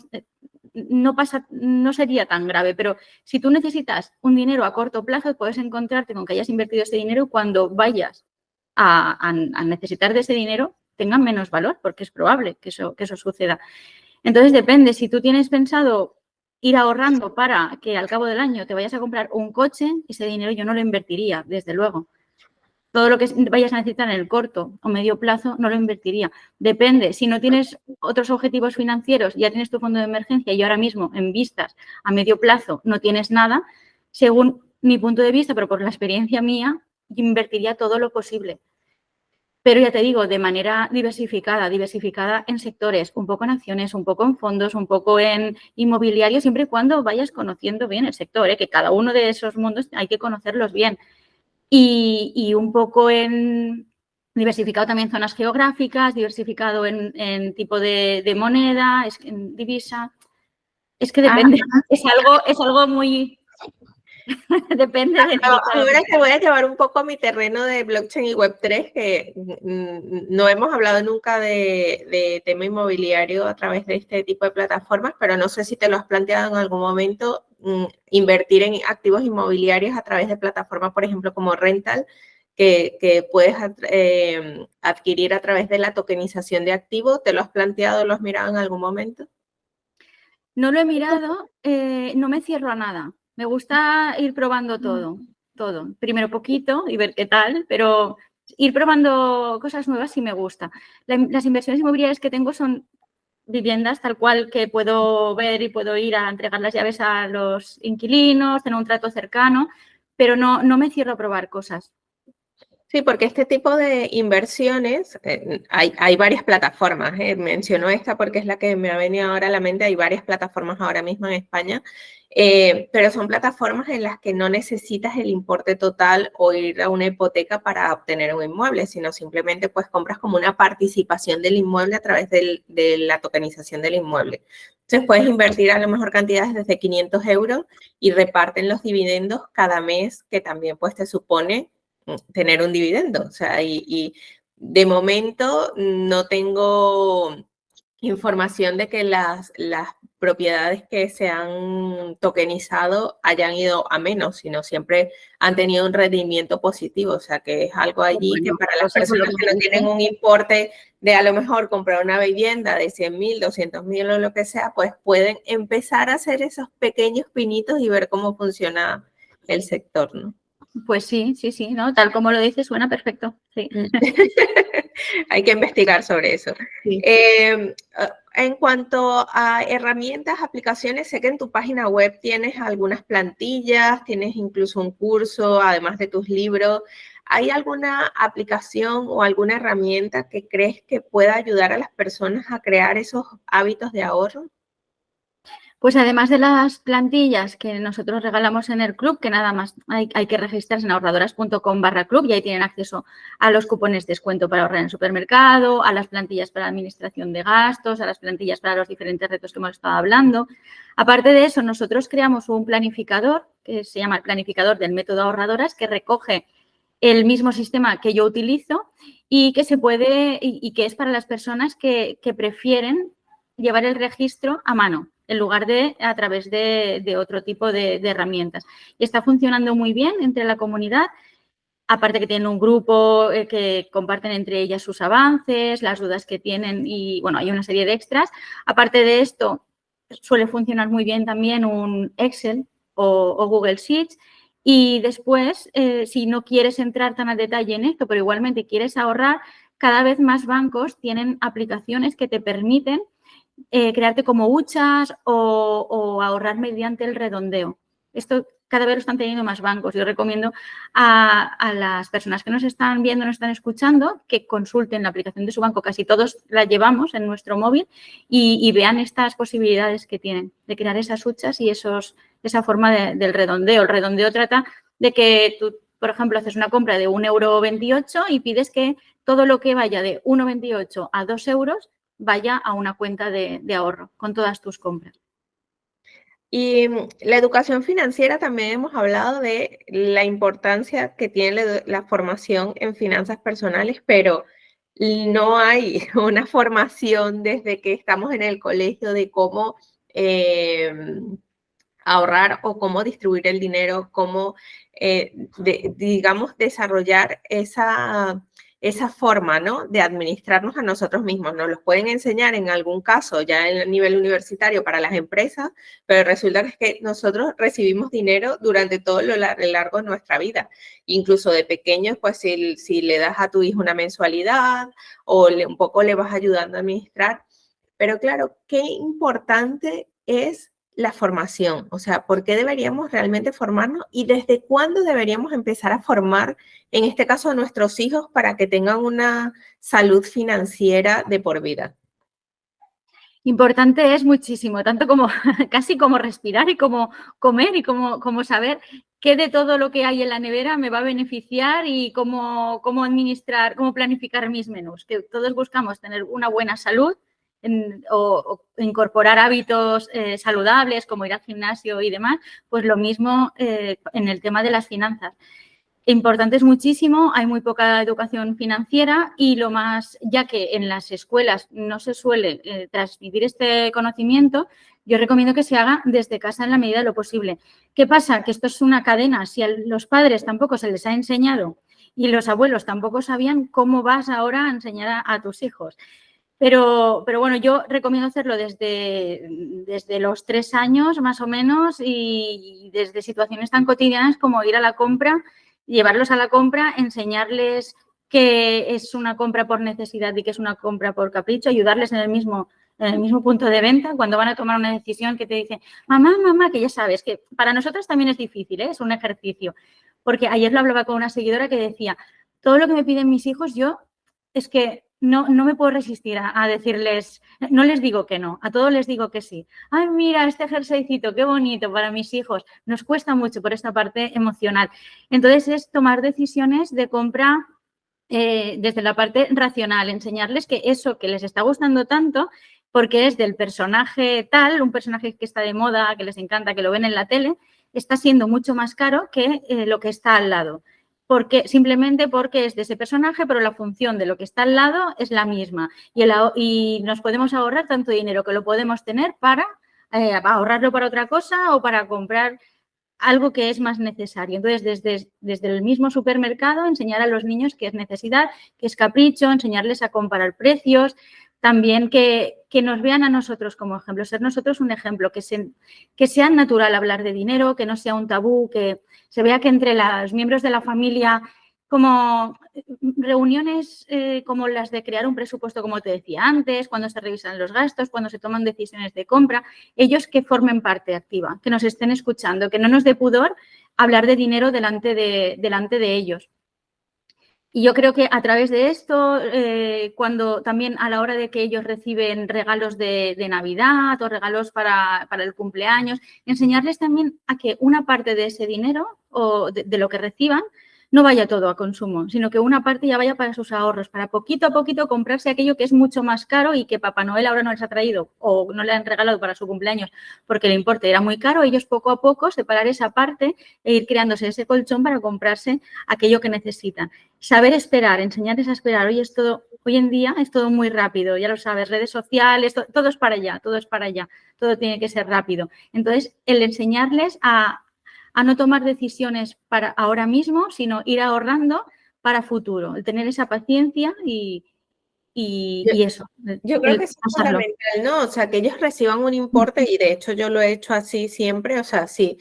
sería tan grave, pero si tú necesitas un dinero a corto plazo, puedes encontrarte con que hayas invertido ese dinero y cuando vayas a necesitar de ese dinero tengan menos valor, porque es probable que eso suceda. Entonces, depende, si tú tienes pensado ir ahorrando para que al cabo del año te vayas a comprar un coche, ese dinero yo no lo invertiría, desde luego. Todo lo que vayas a necesitar en el corto o medio plazo no lo invertiría. Depende, si no tienes otros objetivos financieros, ya tienes tu fondo de emergencia y ahora mismo en vistas a medio plazo no tienes nada, según mi punto de vista, pero por la experiencia mía, invertiría todo lo posible. Pero ya te digo, de manera diversificada en sectores, un poco en acciones, un poco en fondos, un poco en inmobiliario, siempre y cuando vayas conociendo bien el sector, que cada uno de esos mundos hay que conocerlos bien. Y un poco diversificado también en zonas geográficas, diversificado en tipo de moneda, en divisa. Es que depende, es algo muy... Depende de... Ahora te voy a llevar un poco a mi terreno de blockchain y Web3, que no hemos hablado nunca de tema inmobiliario a través de este tipo de plataformas, pero no sé si te lo has planteado en algún momento, invertir en activos inmobiliarios a través de plataformas, por ejemplo, como Rental, que puedes adquirir a través de la tokenización de activos. ¿Te lo has planteado, lo has mirado en algún momento? No lo he mirado, no me cierro a nada. Me gusta ir probando todo. Primero poquito y ver qué tal, pero ir probando cosas nuevas sí me gusta. Las inversiones inmobiliarias que tengo son viviendas tal cual que puedo ver y puedo ir a entregar las llaves a los inquilinos, tener un trato cercano, pero no me cierro a probar cosas. Sí, porque este tipo de inversiones, hay varias plataformas, menciono esta porque es la que me ha venido ahora a la mente, hay varias plataformas ahora mismo en España, pero son plataformas en las que no necesitas el importe total o ir a una hipoteca para obtener un inmueble, sino simplemente pues compras como una participación del inmueble a través de la tokenización del inmueble. Entonces puedes invertir a lo mejor cantidades desde 500 euros y reparten los dividendos cada mes, que también pues te supone tener un dividendo. O sea, y de momento no tengo información de que las propiedades que se han tokenizado hayan ido a menos, sino siempre han tenido un rendimiento positivo. O sea, que es algo allí que para las personas que no tienen un importe de a lo mejor comprar una vivienda de 100.000, 200.000 o lo que sea, pues pueden empezar a hacer esos pequeños pinitos y ver cómo funciona el sector, ¿no? Pues sí, ¿no? Tal como lo dices, suena perfecto. Sí. Hay que investigar sobre eso. Sí. En cuanto a herramientas, aplicaciones, sé que en tu página web tienes algunas plantillas, tienes incluso un curso, además de tus libros. ¿Hay alguna aplicación o alguna herramienta que crees que pueda ayudar a las personas a crear esos hábitos de ahorro? Pues además de las plantillas que nosotros regalamos en el club, que nada más hay que registrarse en ahorradoras.com/club y ahí tienen acceso a los cupones de descuento para ahorrar en el supermercado, a las plantillas para administración de gastos, a las plantillas para los diferentes retos que hemos estado hablando. Aparte de eso, nosotros creamos un planificador que se llama el planificador del método ahorradoras, que recoge el mismo sistema que yo utilizo y que se puede y que es para las personas que prefieren llevar el registro a mano en lugar de a través de otro tipo de herramientas. Y está funcionando muy bien entre la comunidad. Aparte que tienen un grupo que comparten entre ellas sus avances, las dudas que tienen y, bueno, hay una serie de extras. Aparte de esto, suele funcionar muy bien también un Excel o Google Sheets. Y después, si no quieres entrar tan al detalle en esto, pero igualmente quieres ahorrar, cada vez más bancos tienen aplicaciones que te permiten crearte como huchas o ahorrar mediante el redondeo. Esto cada vez lo están teniendo más bancos. Yo recomiendo a las personas que nos están viendo, nos están escuchando, que consulten la aplicación de su banco. Casi todos la llevamos en nuestro móvil y vean estas posibilidades que tienen de crear esas huchas y esa forma del redondeo. El redondeo trata de que tú, por ejemplo, haces una compra de 1,28 € y pides que todo lo que vaya de 1,28 a 2 euros vaya a una cuenta de ahorro con todas tus compras. Y la educación financiera también hemos hablado de la importancia que tiene la formación en finanzas personales, pero no hay una formación desde que estamos en el colegio de cómo ahorrar o cómo distribuir el dinero, cómo, digamos, desarrollar esa forma, ¿no?, de administrarnos a nosotros mismos. Nos los pueden enseñar en algún caso ya en el nivel universitario para las empresas, pero resulta que nosotros recibimos dinero durante todo lo largo de nuestra vida. Incluso de pequeños, pues si le das a tu hijo una mensualidad o un poco le vas ayudando a administrar. Pero claro, qué importante es la formación, o sea, ¿por qué deberíamos realmente formarnos y desde cuándo deberíamos empezar a formar, en este caso, a nuestros hijos para que tengan una salud financiera de por vida? Importante es muchísimo, tanto como casi como respirar y como comer y como saber qué de todo lo que hay en la nevera me va a beneficiar y cómo administrar, cómo planificar mis menús. Que todos buscamos tener una buena salud o incorporar hábitos saludables como ir al gimnasio y demás, pues lo mismo en el tema de las finanzas. Importante es muchísimo, hay muy poca educación financiera y lo más, ya que en las escuelas no se suele transmitir este conocimiento, yo recomiendo que se haga desde casa en la medida de lo posible. ¿Qué pasa? Que esto es una cadena, si a los padres tampoco se les ha enseñado y los abuelos tampoco sabían, ¿cómo vas ahora a enseñar a tus hijos? Pero bueno, yo recomiendo hacerlo desde los 3 años más o menos y desde situaciones tan cotidianas como ir a la compra, llevarlos a la compra, enseñarles que es una compra por necesidad y que es una compra por capricho, ayudarles en el mismo punto de venta cuando van a tomar una decisión que te dicen, mamá, que ya sabes que para nosotros también es difícil, es un ejercicio. Porque ayer lo hablaba con una seguidora que decía, todo lo que me piden mis hijos yo es que no me puedo resistir a decirles, no les digo que no, a todos les digo que sí. Ay, mira, este jerseycito, qué bonito para mis hijos. Nos cuesta mucho por esta parte emocional. Entonces, es tomar decisiones de compra desde la parte racional, enseñarles que eso que les está gustando tanto, porque es del personaje tal, un personaje que está de moda, que les encanta, que lo ven en la tele, está siendo mucho más caro que lo que está al lado. Simplemente porque es de ese personaje, pero la función de lo que está al lado es la misma. Y nos podemos ahorrar tanto dinero que lo podemos tener para ahorrarlo para otra cosa o para comprar algo que es más necesario. Entonces, desde el mismo supermercado, enseñar a los niños qué es necesidad, qué es capricho, enseñarles a comparar precios, también que nos vean a nosotros como ejemplo, ser nosotros un ejemplo, que sea natural hablar de dinero, que no sea un tabú, que se vea que entre los miembros de la familia, como reuniones como las de crear un presupuesto, como te decía antes, cuando se revisan los gastos, cuando se toman decisiones de compra, ellos que formen parte activa, que nos estén escuchando, que no nos dé pudor hablar de dinero delante de ellos. Y yo creo que a través de esto, cuando también a la hora de que ellos reciben regalos de Navidad o regalos para el cumpleaños, enseñarles también a que una parte de ese dinero o de lo que reciban no vaya todo a consumo, sino que una parte ya vaya para sus ahorros, para poquito a poquito comprarse aquello que es mucho más caro y que Papá Noel ahora no les ha traído o no le han regalado para su cumpleaños porque el importe era muy caro. Ellos poco a poco separar esa parte e ir creándose ese colchón para comprarse aquello que necesitan. Saber esperar, enseñarles a esperar. Hoy en día es todo muy rápido, ya lo sabes, redes sociales, todo es para allá, todo tiene que ser rápido. Entonces, el enseñarles a no tomar decisiones para ahora mismo, sino ir ahorrando para futuro, el tener esa paciencia y eso. Yo creo que eso es fundamental, ¿no? O sea, que ellos reciban un importe, y de hecho yo lo he hecho así siempre, o sea, si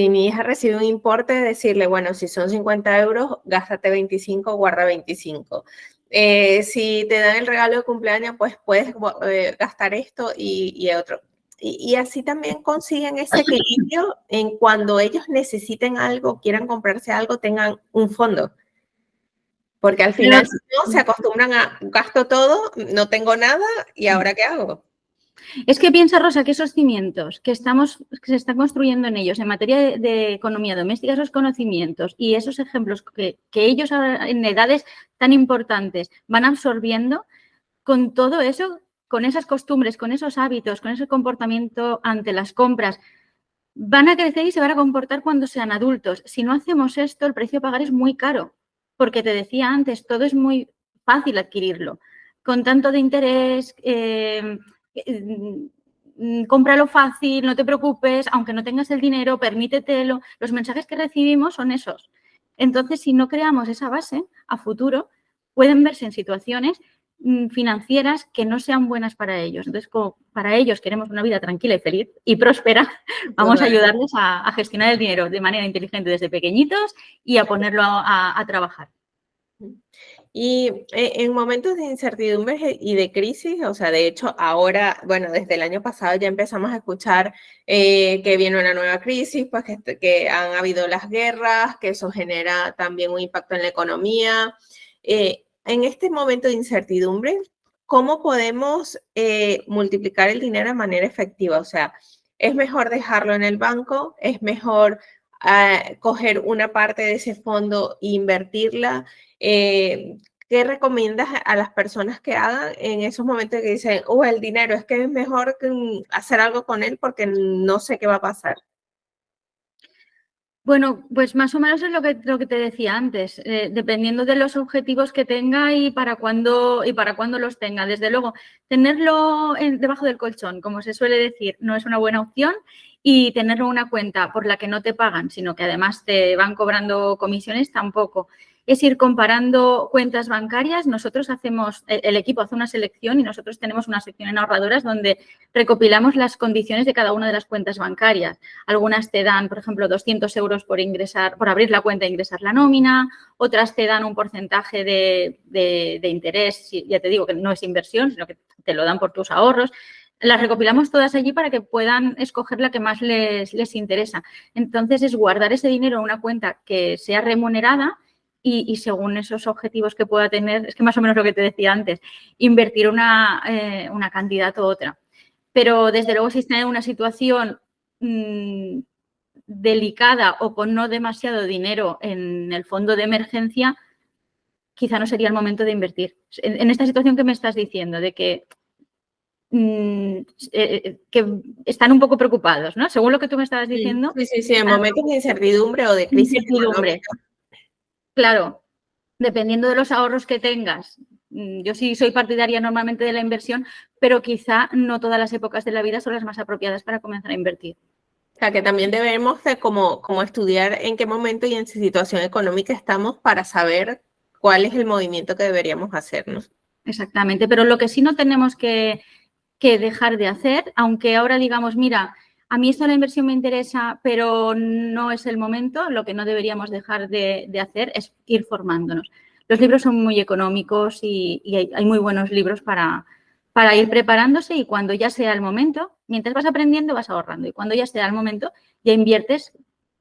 mi hija recibe un importe, decirle, bueno, si son 50 euros, gástate 25, guarda 25. Si te dan el regalo de cumpleaños, pues puedes gastar esto y otro. Y así también consiguen ese equilibrio en cuando ellos necesiten algo, quieran comprarse algo, tengan un fondo. Porque al final si no, se acostumbran a gasto todo, no tengo nada y ¿ahora qué hago? Es que piensa, Rosa, que esos cimientos que se están construyendo en ellos en materia de economía doméstica, esos conocimientos y esos ejemplos que ellos ahora, en edades tan importantes van absorbiendo, con todo eso, con esas costumbres, con esos hábitos, con ese comportamiento ante las compras, van a crecer y se van a comportar cuando sean adultos. Si no hacemos esto, el precio a pagar es muy caro, porque te decía antes, todo es muy fácil adquirirlo. Con tanto de interés, cómpralo fácil, no te preocupes, aunque no tengas el dinero, permítetelo. Los mensajes que recibimos son esos. Entonces, si no creamos esa base, a futuro pueden verse en situaciones financieras que no sean buenas para ellos. Entonces, como para ellos queremos una vida tranquila y feliz y próspera, vamos a ayudarles a gestionar el dinero de manera inteligente desde pequeñitos y a ponerlo a trabajar. Y en momentos de incertidumbre y de crisis, o sea, de hecho, ahora, bueno, desde el año pasado ya empezamos a escuchar que viene una nueva crisis, pues que han habido las guerras, que eso genera también un impacto en la economía. En este momento de incertidumbre, ¿cómo podemos multiplicar el dinero de manera efectiva? O sea, ¿es mejor dejarlo en el banco? ¿Es mejor coger una parte de ese fondo e invertirla? ¿Qué recomiendas a las personas que hagan en esos momentos que dicen, el dinero, es que es mejor hacer algo con él porque no sé qué va a pasar? Bueno, pues más o menos es lo que te decía antes, dependiendo de los objetivos que tenga y para cuándo los tenga. Desde luego, tenerlo debajo del colchón, como se suele decir, no es una buena opción, y tenerlo en una cuenta por la que no te pagan, sino que además te van cobrando comisiones, tampoco. Es ir comparando cuentas bancarias. Nosotros el equipo hace una selección y nosotros tenemos una sección en ahorradoras donde recopilamos las condiciones de cada una de las cuentas bancarias. Algunas te dan, por ejemplo, 200 euros por abrir la cuenta e ingresar la nómina, otras te dan un porcentaje de interés, ya te digo que no es inversión, sino que te lo dan por tus ahorros. Las recopilamos todas allí para que puedan escoger la que más les interesa. Entonces, es guardar ese dinero en una cuenta que sea remunerada y según esos objetivos que pueda tener, es que más o menos lo que te decía antes, invertir una cantidad u otra. Pero, desde luego, si está en una situación delicada o con no demasiado dinero en el fondo de emergencia, quizá no sería el momento de invertir. En esta situación que me estás diciendo, de que están un poco preocupados, ¿no? Según lo que tú me estabas diciendo. Sí, en momentos de incertidumbre o de crisis económica. Claro, dependiendo de los ahorros que tengas. Yo sí soy partidaria normalmente de la inversión, pero quizá no todas las épocas de la vida son las más apropiadas para comenzar a invertir. O sea, que también debemos de como estudiar en qué momento y en qué situación económica estamos para saber cuál es el movimiento que deberíamos hacer, ¿no? Exactamente, pero lo que sí no tenemos que dejar de hacer, aunque ahora digamos, mira, a mí esto de la inversión me interesa, pero no es el momento, lo que no deberíamos dejar de hacer es ir formándonos. Los libros son muy económicos y hay muy buenos libros para ir preparándose, y cuando ya sea el momento, mientras vas aprendiendo, vas ahorrando, y cuando ya sea el momento, ya inviertes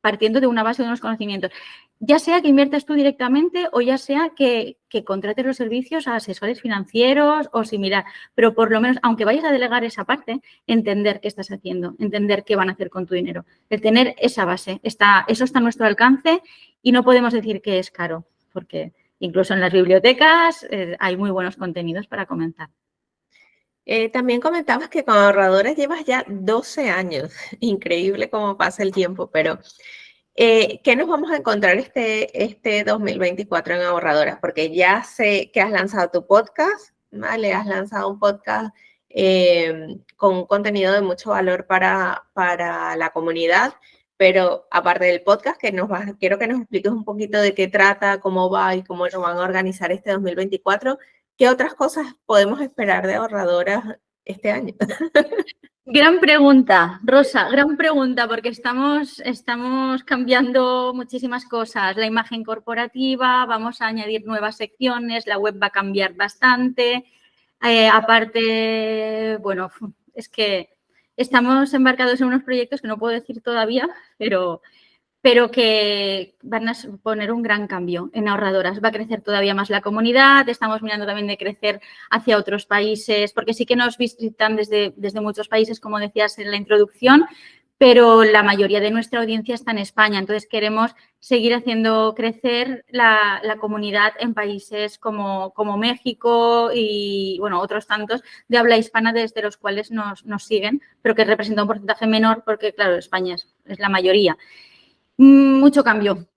partiendo de una base de unos conocimientos. Ya sea que inviertas tú directamente o ya sea que contrates los servicios a asesores financieros o similar, pero por lo menos, aunque vayas a delegar esa parte, entender qué estás haciendo, entender qué van a hacer con tu dinero. El tener esa base, eso está a nuestro alcance y no podemos decir que es caro, porque incluso en las bibliotecas hay muy buenos contenidos para comenzar. También comentabas que con ahorradores llevas ya 12 años. Increíble cómo pasa el tiempo, pero ¿qué nos vamos a encontrar este 2024 en ahorradoras? Porque ya sé que has lanzado tu podcast, ¿vale? Has lanzado un podcast con un contenido de mucho valor para la comunidad, pero aparte del podcast, quiero que nos expliques un poquito de qué trata, cómo va y cómo lo van a organizar este 2024. ¿Qué otras cosas podemos esperar de ahorradoras este año? Gran pregunta, Rosa, gran pregunta, porque estamos cambiando muchísimas cosas. La imagen corporativa, vamos a añadir nuevas secciones, la web va a cambiar bastante. Aparte, bueno, es que estamos embarcados en unos proyectos que no puedo decir todavía, pero que van a suponer un gran cambio en ahorradoras. Va a crecer todavía más la comunidad, estamos mirando también de crecer hacia otros países, porque sí que nos visitan desde muchos países, como decías en la introducción, pero la mayoría de nuestra audiencia está en España. Entonces, queremos seguir haciendo crecer la comunidad en países como México y, bueno, otros tantos de habla hispana desde los cuales nos siguen, pero que representa un porcentaje menor porque, claro, España es la mayoría. Mucho cambio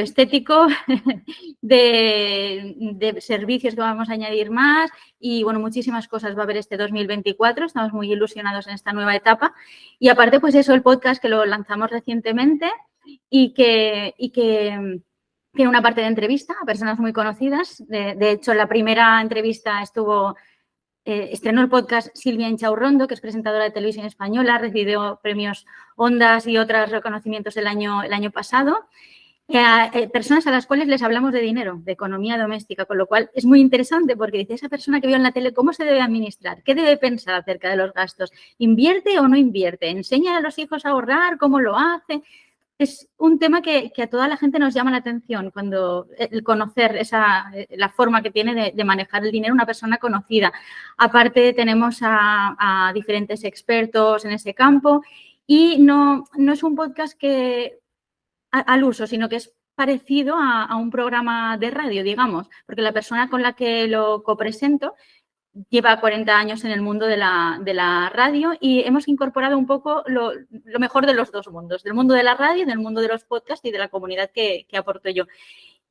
estético de servicios que vamos a añadir más y, bueno, muchísimas cosas va a haber este 2024. Estamos muy ilusionados en esta nueva etapa. Y aparte, pues eso, el podcast que lo lanzamos recientemente y que tiene una parte de entrevista a personas muy conocidas. De hecho, la primera entrevista estrenó el podcast Silvia Inchaurrondo, que es presentadora de televisión española, recibió premios Ondas y otros reconocimientos el año pasado. Personas a las cuales les hablamos de dinero, de economía doméstica, con lo cual es muy interesante porque dice, esa persona que vio en la tele, ¿cómo se debe administrar? ¿Qué debe pensar acerca de los gastos? ¿Invierte o no invierte? ¿Enseña a los hijos a ahorrar? ¿Cómo lo hace? Es un tema que a toda la gente nos llama la atención cuando el conocer la forma que tiene de manejar el dinero una persona conocida. Aparte tenemos a diferentes expertos en ese campo y no es un podcast que al uso, sino que es parecido a un programa de radio, digamos, porque la persona con la que lo copresento lleva 40 años en el mundo de la radio y hemos incorporado un poco lo mejor de los dos mundos, del mundo de la radio, del mundo de los podcasts y de la comunidad que aporto yo.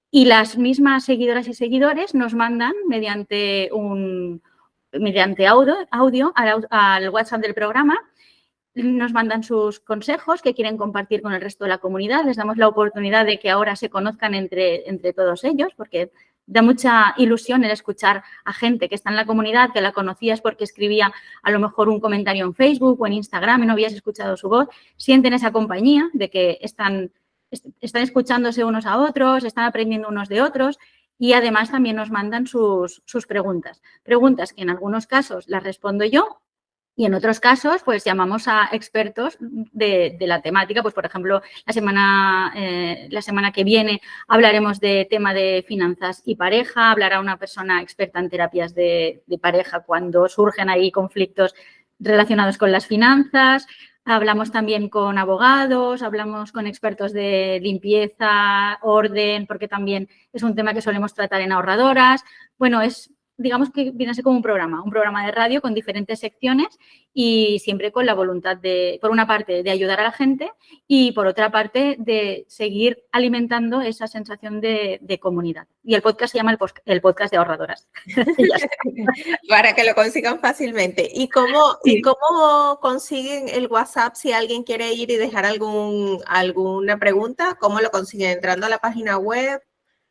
Y las mismas seguidoras y seguidores nos mandan mediante audio al WhatsApp del programa, nos mandan sus consejos que quieren compartir con el resto de la comunidad. Les damos la oportunidad de que ahora se conozcan entre todos ellos, porque da mucha ilusión el escuchar a gente que está en la comunidad, que la conocías porque escribía a lo mejor un comentario en Facebook o en Instagram y no habías escuchado su voz. Sienten esa compañía de que están escuchándose unos a otros, están aprendiendo unos de otros y además también nos mandan sus preguntas. Preguntas que en algunos casos las respondo yo y en otros casos, pues llamamos a expertos de la temática. Pues, por ejemplo, la semana que viene hablaremos de tema de finanzas y pareja. Hablará una persona experta en terapias de pareja cuando surgen ahí conflictos relacionados con las finanzas. Hablamos también con abogados, hablamos con expertos de limpieza, orden, porque también es un tema que solemos tratar en ahorradoras. Bueno, digamos que viene a ser como un programa de radio con diferentes secciones y siempre con la voluntad por una parte, de ayudar a la gente y por otra parte, de seguir alimentando esa sensación de comunidad. Y el podcast se llama el podcast de ahorradoras. Para que lo consigan fácilmente. ¿Y cómo consiguen el WhatsApp si alguien quiere ir y dejar alguna pregunta? ¿Cómo lo consiguen? ¿Entrando a la página web?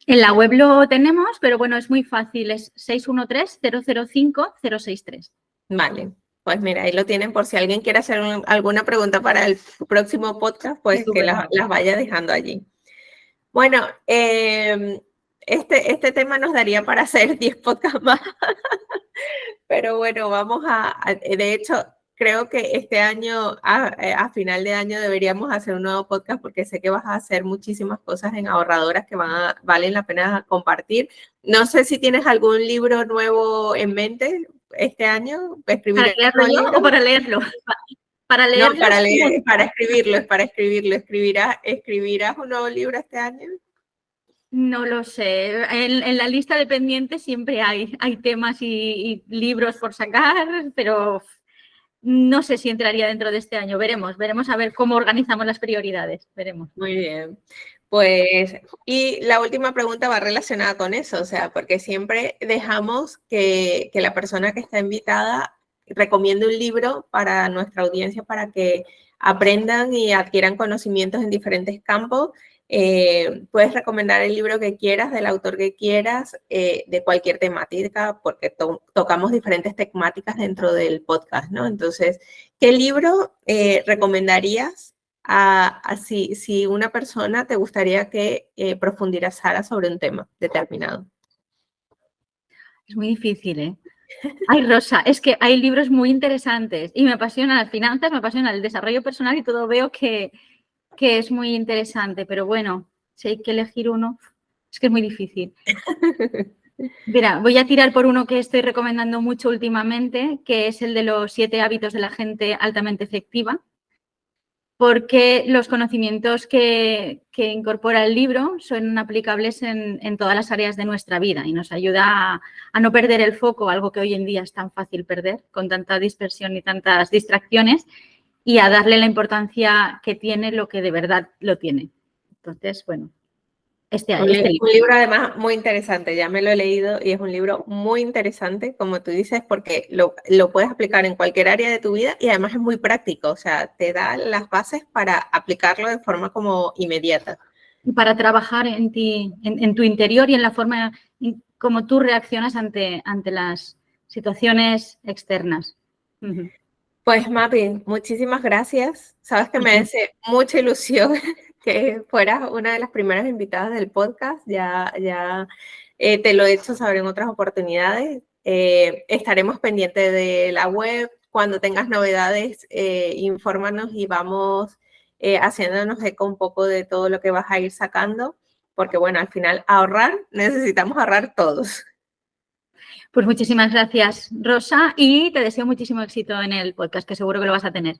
En la web lo tenemos, pero bueno, es muy fácil, es 613-005-063. Vale, pues mira, ahí lo tienen por si alguien quiere hacer alguna pregunta para el próximo podcast, pues que las vaya dejando allí. Bueno, este tema nos daría para hacer 10 podcasts más, pero bueno, de hecho, creo que este año, a final de año, deberíamos hacer un nuevo podcast porque sé que vas a hacer muchísimas cosas en ahorradoras que valen la pena compartir. No sé si tienes algún libro nuevo en mente este año. ¿Para leerlo yo o para leerlo? Para leerlo. No, para escribirlo. ¿Escribirás un nuevo libro este año? No lo sé. En la lista de pendientes siempre hay temas y libros por sacar, pero no sé si entraría dentro de este año. Veremos a ver cómo organizamos las prioridades. Veremos. Muy bien. Pues, y la última pregunta va relacionada con eso, o sea, porque siempre dejamos que la persona que está invitada recomiende un libro para nuestra audiencia para que aprendan y adquieran conocimientos en diferentes campos. Puedes recomendar el libro que quieras, del autor que quieras, de cualquier temática, porque tocamos diferentes temáticas dentro del podcast, ¿no? Entonces, ¿qué libro recomendarías si una persona te gustaría que profundizara sobre un tema determinado? Es muy difícil, ¿eh? Ay, Rosa, es que hay libros muy interesantes y me apasionan las finanzas, me apasiona el desarrollo personal y todo veo que es muy interesante, pero bueno, si hay que elegir uno, es que es muy difícil. Mira, voy a tirar por uno que estoy recomendando mucho últimamente, que es el de los 7 hábitos de la gente altamente efectiva, porque los conocimientos que incorpora el libro son aplicables en todas las áreas de nuestra vida y nos ayuda a no perder el foco, algo que hoy en día es tan fácil perder con tanta dispersión y tantas distracciones, y a darle la importancia que tiene lo que de verdad lo tiene. Entonces, bueno, Un libro. libro además muy interesante, ya me lo he leído y es un libro muy interesante, como tú dices, porque lo puedes aplicar en cualquier área de tu vida y además es muy práctico, o sea, te da las bases para aplicarlo de forma como inmediata. Y para trabajar en ti, en tu interior y en la forma en cómo tú reaccionas ante las situaciones externas. Pues Mapi, muchísimas gracias. Sabes que me hace mucha ilusión que fueras una de las primeras invitadas del podcast. Ya te lo he hecho saber en otras oportunidades. Estaremos pendientes de la web. Cuando tengas novedades, infórmanos y vamos haciéndonos eco un poco de todo lo que vas a ir sacando, porque bueno, al final ahorrar, necesitamos ahorrar todos. Pues muchísimas gracias, Rosa, y te deseo muchísimo éxito en el podcast, que seguro que lo vas a tener.